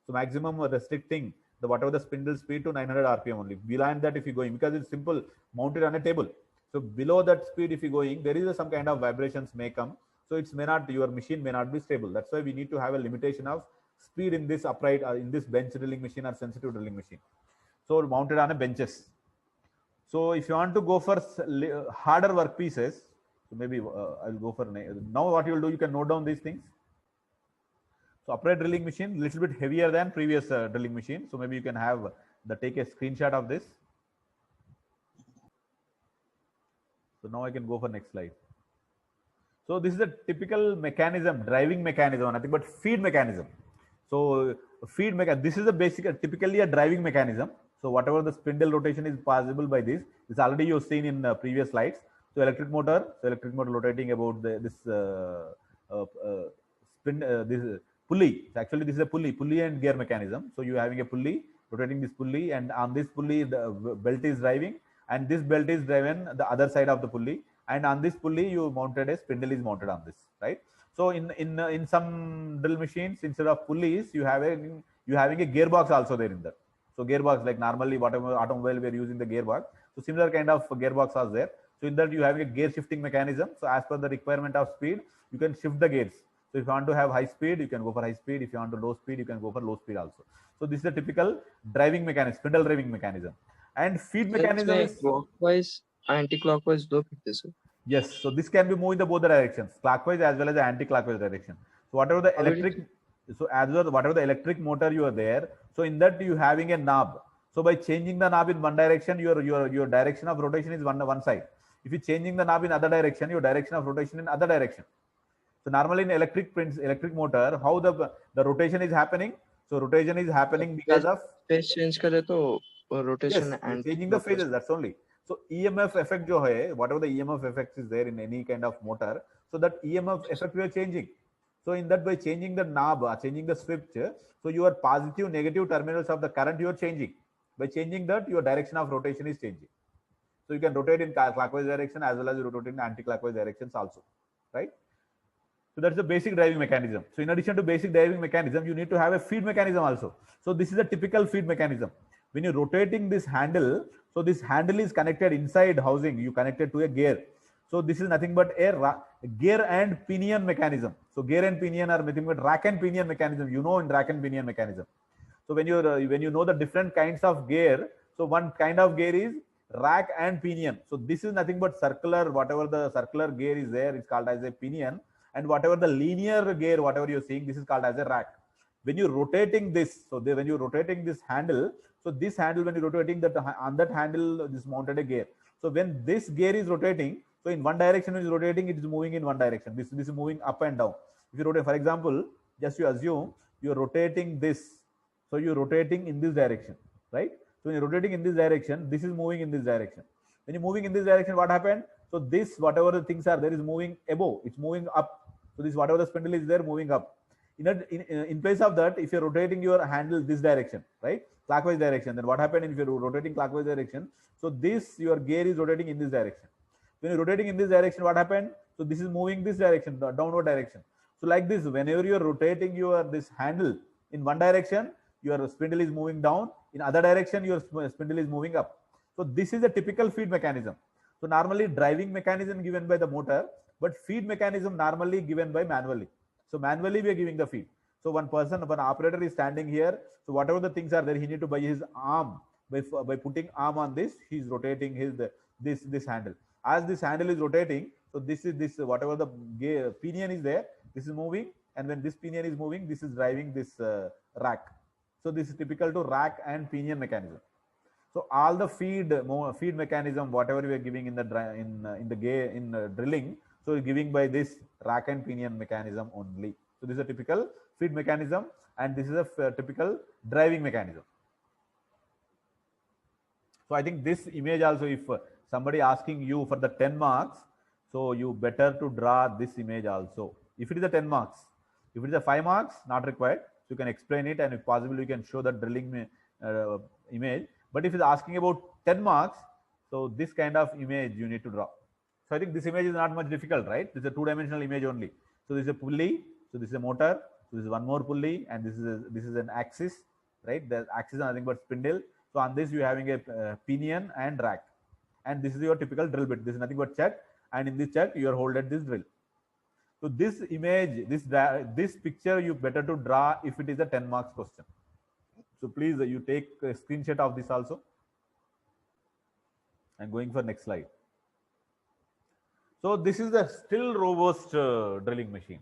So maximum restricting the whatever the spindle speed to 900 RPM only. Beyond that, if you're going, because it's simple, mounted on a table. So below that speed, if you're going, there is some kind of vibrations may come. So it's may not, your machine may not be stable. That's why we need to have a limitation of speed in this upright, in this bench drilling machine or sensitive drilling machine. So mounted on a benches. So if you want to go for harder work pieces, so maybe I'll go for now. What you will do, you can note down these things. So upright drilling machine, little bit heavier than previous drilling machine. So maybe you can have take a screenshot of this. So now I can go for next slide. So this is a typical mechanism, driving mechanism, nothing but feed mechanism. So feed mechanism, this is a basic, typically a driving mechanism. So whatever the spindle rotation is possible by this already you've seen in previous slides. So electric motor rotating about this pulley. Actually, this is a pulley and gear mechanism. So you're having a pulley, rotating this pulley, and on this pulley the belt is driving, and this belt is driven the other side of the pulley, and on this pulley you mounted a spindle is mounted on this, right? So in some drill machines, instead of pulleys, you having a gearbox also there in that. So gearbox, like normally whatever automobile we are using the gearbox. So similar kind of gearbox are there. So in that you have a gear shifting mechanism. So as per the requirement of speed, you can shift the gears. So if you want to have high speed, you can go for high speed. If you want to low speed, you can go for low speed also. So this is a typical driving mechanism, spindle driving mechanism. And feed mechanism is clockwise, anti-clockwise do this. Yes, so this can be moved in both the directions, clockwise as well as anti-clockwise direction. So whatever the electric, so as well whatever the electric motor you are there, so in that you having a knob. So by changing the knob in one direction, your direction of rotation is one side. If you changing the knob in other direction, your direction of rotation in other direction. So normally in electric motor, how the rotation is happening? So rotation is happening because of phase change kare to rotation yes, and changing the phases. That's only. So EMF effect jo hai, whatever the EMF effect is there in any kind of motor, so that EMF effect we are changing. So in that, by changing the knob, changing the switch, so your positive, negative terminals of the current you are changing. By changing that, your direction of rotation is changing. So you can rotate in clockwise direction as well as rotate in anti-clockwise directions also, right? So that's the basic driving mechanism. So in addition to basic driving mechanism, you need to have a feed mechanism also. So this is a typical feed mechanism. When you're rotating this handle, so this handle is connected inside housing, you connected to a gear. So this is nothing but a gear and pinion mechanism. So gear and pinion are nothing but rack and pinion mechanism. You know, in rack and pinion mechanism. So when you know the different kinds of gear, so one kind of gear is rack and pinion. So this is nothing but circular, whatever the circular gear is there, it's called as a pinion. And whatever the linear gear, whatever you're seeing, this is called as a rack. When you're rotating this, so when you're rotating this handle, so this handle, when you're rotating that, on that handle is mounted a gear. So when this gear is rotating, so in one direction it is rotating, it is moving in one direction. This is moving up and down. If you rotate, for example, just you assume you're rotating this, so you're rotating in this direction, right? So when you're rotating in this direction, this is moving in this direction. When you're moving in this direction, what happened? So this, whatever the things are there, is moving above, it's moving up. So this, whatever the spindle is there, moving up. In place of that, if you're rotating your handle this direction, right, clockwise direction, then what happened if you're rotating clockwise direction? So this, your gear is rotating in this direction. When you're rotating in this direction, what happened? So this is moving this direction, the downward direction. So like this, whenever you're rotating your this handle in one direction, your spindle is moving down. In other direction, your spindle is moving up. So this is a typical feed mechanism. So normally driving mechanism given by the motor, but feed mechanism normally given by manually. So manually we are giving the feed. So one operator is standing here. So whatever the things are there, he need to by his arm, by putting arm on this, he's rotating this handle. As this handle is rotating, so this whatever the pinion is there, this is moving, and when this pinion is moving, this is driving this rack. So this is typical to rack and pinion mechanism. So all the feed mechanism, whatever we are giving in the drilling, so we're giving by this rack and pinion mechanism only. So this is a typical feed mechanism, and this is a typical driving mechanism. So I think this image also, if somebody asking you for the 10 marks, so you better to draw this image also. If it is a 10 marks, if it is a 5 marks, not required. So you can explain it, and if possible, you can show the drilling image. But if it's asking about 10 marks, so this kind of image you need to draw. So I think this image is not much difficult, right? This is a two-dimensional image only. So this is a pulley. So this is a motor. So this is one more pulley, and this is an axis, right? The axis is nothing but spindle. So on this you are having a pinion and rack, and this is your typical drill bit. This is nothing but chuck, and in this chuck you are holding this drill. So this image, this picture, you better to draw if it is a 10 marks question. So please, you take a screenshot of this also. I'm going for next slide. So this is the still robust drilling machine.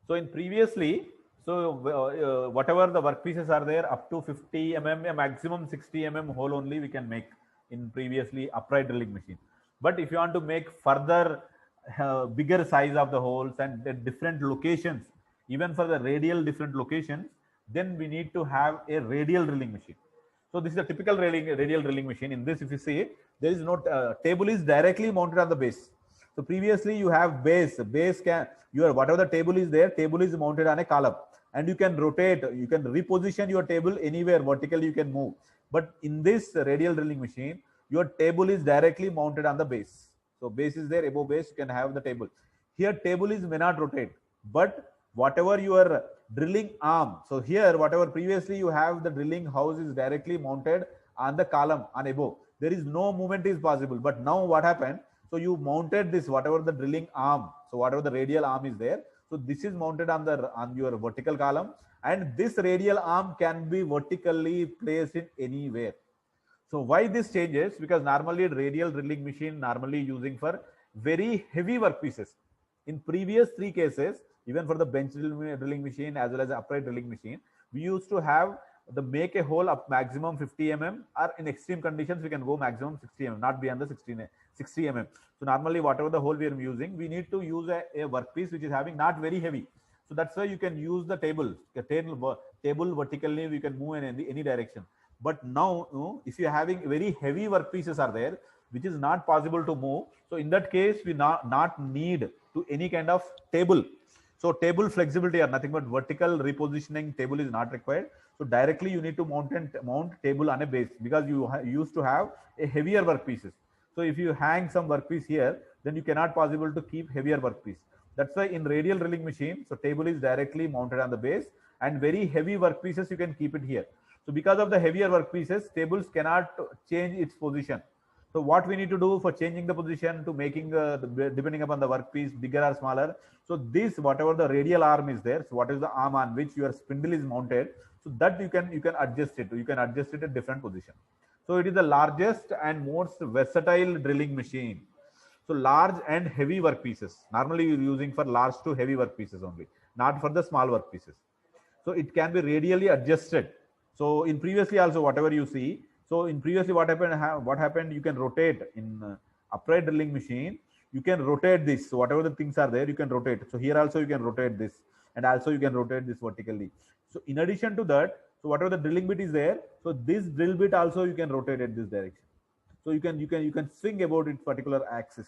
So in previously, so whatever the workpieces are there, up to 50 mm, a maximum 60 mm hole only we can make in previously upright drilling machine. But if you want to make further bigger size of the holes and at different locations, even for the radial different locations, then we need to have a radial drilling machine. So this is a typical radial drilling machine. In this, if you see, there is no table is directly mounted on the base. So previously you have base whatever the table is there, table is mounted on a column, and you can rotate, you can reposition your table anywhere vertically, you can move. But in this radial drilling machine, your table is directly mounted on the base. So base is there, above base you can have the table. Here table may not rotate, but whatever your drilling arm, so here whatever previously you have the drilling house is directly mounted on the column on above, there is no movement is possible. But now what happened, so you mounted this whatever the drilling arm, so whatever the radial arm is there, so this is mounted on your vertical column, and this radial arm can be vertically placed in anywhere. So why this changes? Because normally radial drilling machine normally using for very heavy workpieces. In previous 3 cases, even for the bench drilling machine as well as the upright drilling machine, we used to have the make a hole up maximum 50 mm, or in extreme conditions we can go maximum 60 mm, not beyond the 60 mm. So normally whatever the hole we are using, we need to use a workpiece which is having not very heavy. So that's why you can use the table vertically, we can move in any direction. But now if you are having very heavy workpieces are there, which is not possible to move, so in that case we not need to any kind of table. So table flexibility or nothing but vertical repositioning table is not required. So directly you need to mount table on a base, because you used to have a heavier workpieces. So if you hang some workpiece here, then you cannot possible to keep heavier workpiece. That's why in radial drilling machine, so table is directly mounted on the base, and very heavy workpieces you can keep it here. So because of the heavier workpieces, tables cannot change its position. So what we need to do for changing the position to making depending upon the workpiece bigger or smaller. So this whatever the radial arm is there, so what is the arm on which your spindle is mounted, so that you can adjust it. You can adjust it at different position. So it is the largest and most versatile drilling machine. So large and heavy workpieces. Normally you're using for large to heavy workpieces only, not for the small workpieces. So it can be radially adjusted. So in previously also whatever you see, so in previously what happened, you can rotate in upright drilling machine, you can rotate this. So whatever the things are there, you can rotate. So here also you can rotate this, and also you can rotate this vertically. So in addition to that, so whatever the drilling bit is there, so this drill bit also you can rotate at this direction. So you can swing about its particular axis.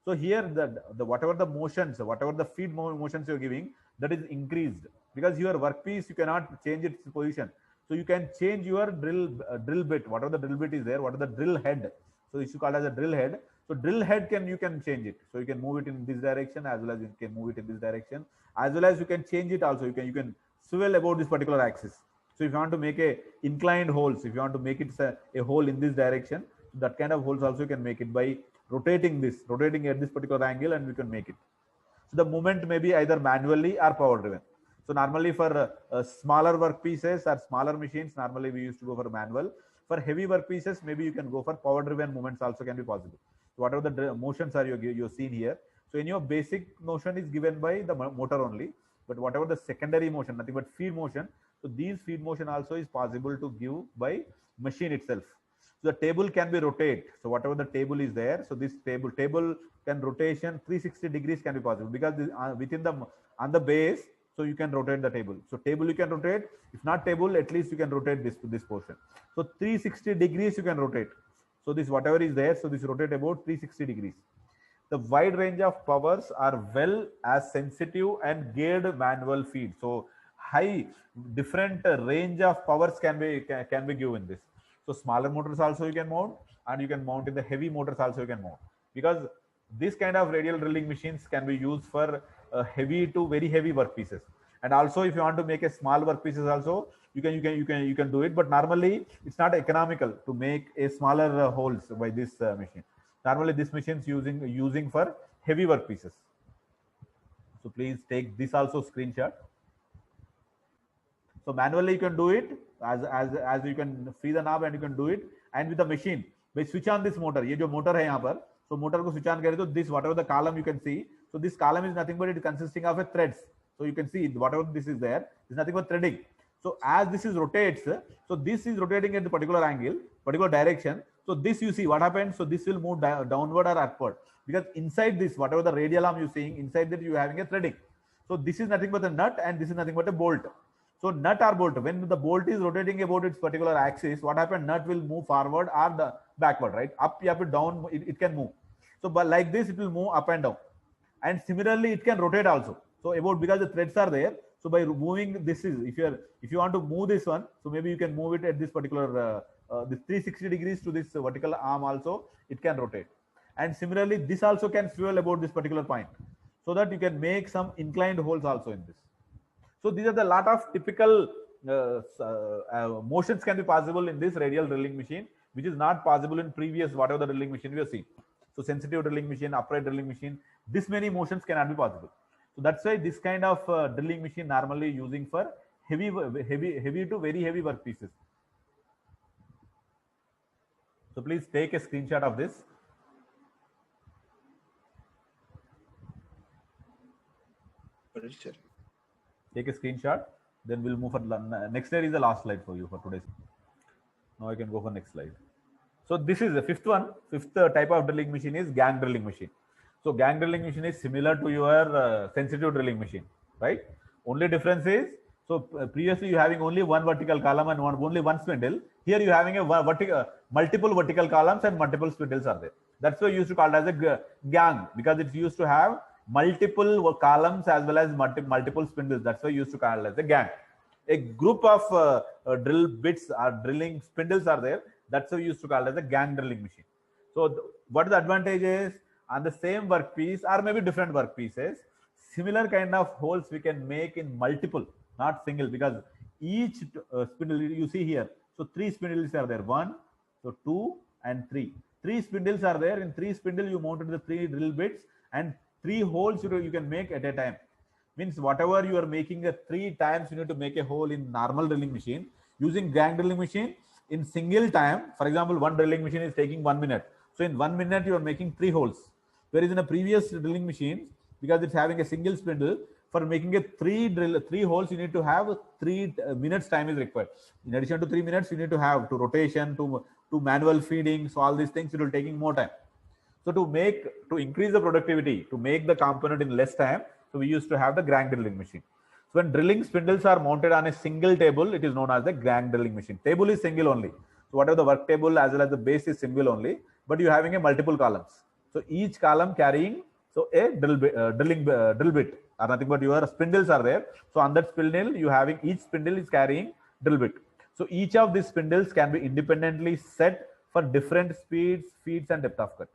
So here the whatever the motions, whatever the feed motions you're giving, that is increased, because your workpiece you cannot change its position. So you can change your drill bit, whatever the drill bit is there, what is the drill head. So this is called as a drill head. So drill head you can change it. So you can move it in this direction, as well as you can move it in this direction, as well as you can change it also. You can swivel about this particular axis. So if you want to make a inclined holes, if you want to make it a hole in this direction, that kind of holes also you can make it by rotating at this particular angle, and we can make it. So the movement may be either manually or power driven. So normally for smaller workpieces or smaller machines, normally we used to go for manual. For heavy workpieces, maybe you can go for power driven movements also can be possible. So whatever the motions are you're seen here. So in your basic motion is given by the motor only, but whatever the secondary motion, nothing but feed motion. So these feed motion also is possible to give by machine itself. So the table can be rotate. So whatever the table is there, so this table can rotation 360 degrees can be possible, because this, within the on the base, so you can rotate the table. So table you can rotate. If not table, at least you can rotate this portion. So 360 degrees you can rotate. So this whatever is there, so this rotate about 360 degrees. The wide range of powers are well as sensitive and geared manual feed. So high different range of powers can be given this. So smaller motors also you can mount, and you can mount in the heavy motors also you can mount, because this kind of radial drilling machines can be used for heavy to very heavy workpieces. And also if you want to make a small workpieces also, you can do it, but normally it's not economical to make a smaller holes by this machine. Normally this machine is using for heavy workpieces. So please take this also screenshot. So manually you can do it, as you can free the knob and you can do it, and with the machine by switch on this motor. ये जो motor है यहाँ पर, so motor को switch on करें तो this whatever the column you can see, so this column is nothing but it is consisting of a threads. So you can see whatever this is there is nothing but threading. So as this is rotates, so this is rotating at the particular angle, particular direction. So this you see what happens. So this will move downward or upward, because inside this whatever the radial arm you seeing, inside that you are having a threading. So this is nothing but a nut, and this is nothing but a bolt. So nut or bolt, when the bolt is rotating about its particular axis, what happens? Nut will move forward or the backward, right? Up, down, it can move. So but like this, it will move up and down. And similarly, it can rotate also. So about, because the threads are there, so by moving this is, if you want to move this one, so maybe you can move it at this particular this 360 degrees to this vertical arm also, it can rotate. And similarly, this also can swivel about this particular point, so that you can make some inclined holes also in this. So these are the lot of typical motions can be possible in this radial drilling machine, which is not possible in previous whatever the drilling machine we have seen. So sensitive drilling machine, upright drilling machine, this many motions cannot be possible. So that's why this kind of drilling machine normally using for heavy to very heavy workpieces. So please take a screenshot of this. Take a screenshot, then we'll move for next slide. Is the last slide for you for today's. Now I can go for next slide. So this is the fifth one. Fifth type of drilling machine is gang drilling machine. So gang drilling machine is similar to your sensitive drilling machine, right? Only difference is, so previously you having only one vertical column and only one spindle. Here you having a multiple vertical columns and multiple spindles are there. That's why you used to call it as a gang, because it's used to have multiple columns as well as multiple spindles. That's why you used to call it as a gang. A group of drill bits or drilling spindles are there. That's why we used to call it as a gang drilling machine. So what the advantage is, on the same workpiece or maybe different workpieces, similar kind of holes we can make in multiple, not single, because each spindle you see here. So 3 spindles are there, 1, so 2 and 3. 3 spindles are there. In 3 spindle you mounted the 3 drill bits, and 3 holes you can make at a time. Means whatever you are making 3 times, you need to make a hole in normal drilling machine. Using gang drilling machine, in single time, for example, one drilling machine is taking 1 minute. So in 1 minute, you are making 3 holes. Whereas in a previous drilling machine, because it's having a single spindle, For making a three holes, you need to have 3 minutes time is required. In addition to 3 minutes, you need to have to rotation, to manual feeding. So all these things, it will taking more time. So to increase the productivity, to make the component in less time, so we used to have the gang drilling machine. So when drilling spindles are mounted on a single table, it is known as the gang drilling machine. Table is single only. So whatever the work table as well as the base is single only, but you're having a multiple columns. So each column carrying a drill bit or nothing but your spindles are there. So on that spindle, you having each spindle is carrying drill bit. So each of these spindles can be independently set for different speeds, feeds, and depth of cut.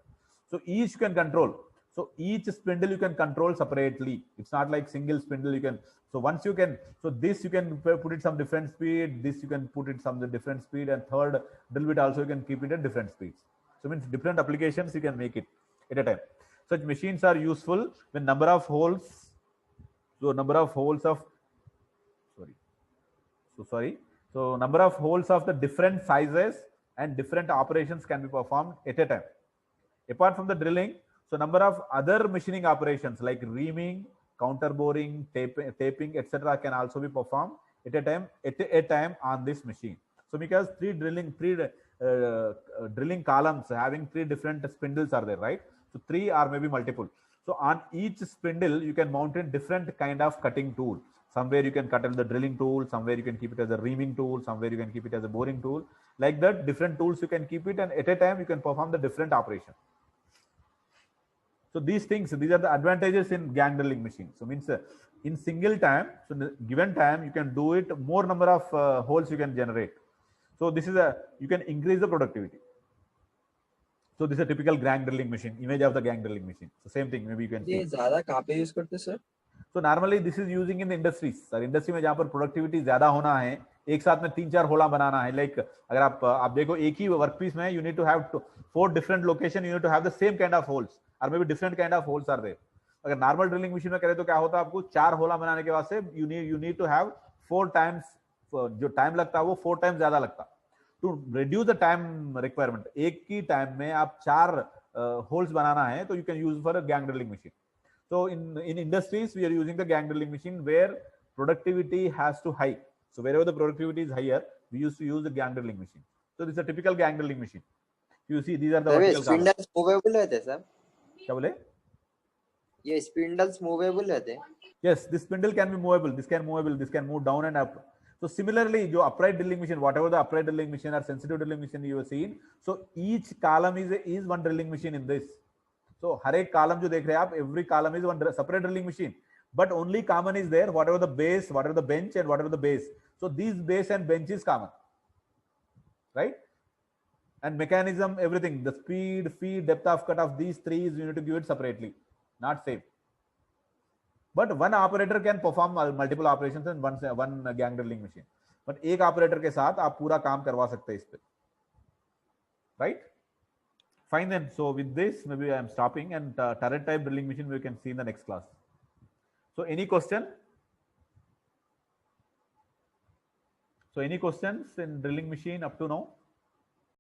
So each you can control. So each spindle you can control separately. It's not like single spindle you can. So once you can, so this you can put it some different speed. This you can put it some different speed, and third drill bit also you can keep it at different speeds. So means different applications you can make it at a time. Such machines are useful when number of holes. So number of holes of number of holes of the different sizes and different operations can be performed at a time. Apart from the drilling, so number of other machining operations like reaming, counter boring, taping, etc. can also be performed at a time on this machine. So because three drilling columns having 3 different spindles are there, right? So 3 or maybe multiple. So on each spindle, you can mount in different kind of cutting tool. Somewhere you can cut as the drilling tool, somewhere you can keep it as a reaming tool, somewhere you can keep it as a boring tool. Like that, different tools you can keep it, and at a time you can perform the different operation. So these are the advantages in gang drilling machine. So means in single time, so in the given time, you can do it more number of holes you can generate. So this is you can increase the productivity. So this is a typical gang drilling machine, image of the gang drilling machine. So same thing, maybe you can see. ये ज़्यादा कहाँ पे use करते sir? So normally this is using in the industries. Sir industry में जहाँ पर productivity ज्यादा होना है, एक साथ में 3-4 होला बनाना है. लाइक अगर आप देखो एक ही वर्क पीस में, you need to have 4 different location, you need to have the same kind of holes or maybe different kind of holes are there. अगर नॉर्मल ड्रिलिंग मशीन में करें तो क्या होता है, आपको 4 होला बनाने के वास्ते you need to have 4 times जो टाइम लगता है वो 4 times ज्यादा लगता. To reduce the time requirement, एक ही टाइम में आप 4 होल्स बनाना है तो you can use for a gang drilling machine. So in industries, we are using the gang drilling machine where productivity has to high. So wherever the productivity is higher, we used to use the gang drilling machine. So this is a typical gang drilling machine. You see, these are the vertical columns. Spindles movable रहते sir? क्या बोले? ये spindles movable रहते? Yes, this spindle can be movable. This can movable. This can move down and up. So similarly, जो upright drilling machine, whatever the upright drilling machine or sensitive drilling machine you have seen, so each column is one drilling machine in this. So हर एक column जो देख रहे हैं आप, every column is one separate drilling machine, but only common is there whatever the base, whatever the bench, and whatever the base. So these base and bench is common, right? And mechanism, everything, the speed, feed, depth of cut of these 3 is you need to give it separately, not same. But one operator can perform multiple operations in one gang drilling machine. But एक operator के साथ आप पूरा काम करवा सकते हैं इस पे, right? Fine then. So with this, maybe I am stopping, and turret type drilling machine we can see in the next class. So any question? So any questions in drilling machine up to now?